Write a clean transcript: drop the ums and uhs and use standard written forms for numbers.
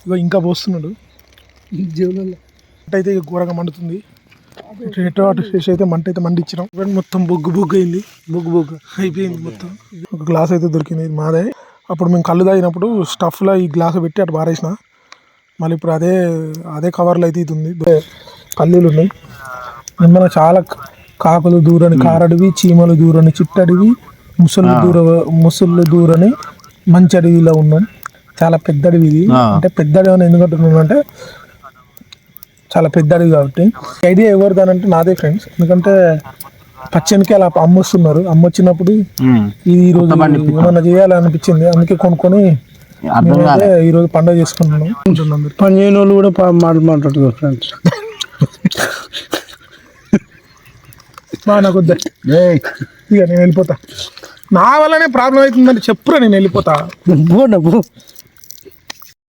ఇగో ఇంకా పోస్తున్నాడు జీవులలో. అయితే ఇక ఘోరంగా మండుతుంది. ఎటో అటు చేసి అయితే మంట అయితే మండిచ్చినాం. మొత్తం బొగ్గు అయింది. బొగ్గు అయిపోయింది మొత్తం. ఒక గ్లాస్ అయితే దొరికింది, ఇది మాదే. అప్పుడు మేము కళ్ళు తాగినప్పుడు స్టఫ్లో ఈ గ్లాస్ పెట్టి అటు పారేసిన. మళ్ళీ ఇప్పుడు అదే కవర్లో అయితే ఇది ఉంది. పల్లీలు ఉన్నాయి. మన చాలా కాకులు దూరని కారడివి, చీమలు దూరని చిట్టడివి, ముసళ్ళు దూరని మంచి అడవిలో ఉన్నాం. చాలా పెద్ద అడవి ఇది. అంటే పెద్ద అడవి అని ఎందుకంటున్నాను అంటే చాలా పెద్ద అడవి కాబట్టి. ఐడియా ఎవరిదానంటే నాదే ఫ్రెండ్స్. ఎందుకంటే పచ్చనికి అలా అమ్మొస్తున్నారు. అమ్మొచ్చినప్పుడు ఇది ఈరోజు ఏమన్నా చేయాలనిపించింది, అందుకే కొనుక్కొని ఈరోజు పండుగ చేసుకుంటున్నాం. పని చేయని వాళ్ళు కూడా మాట్లాడుతున్నారు ఫ్రెండ్స్. నాకు వద్దా ఇక నేను వెళ్ళిపోతా. నా వల్లనే ప్రాబ్లం అవుతుందని చెప్పురా, నేను వెళ్ళిపోతా.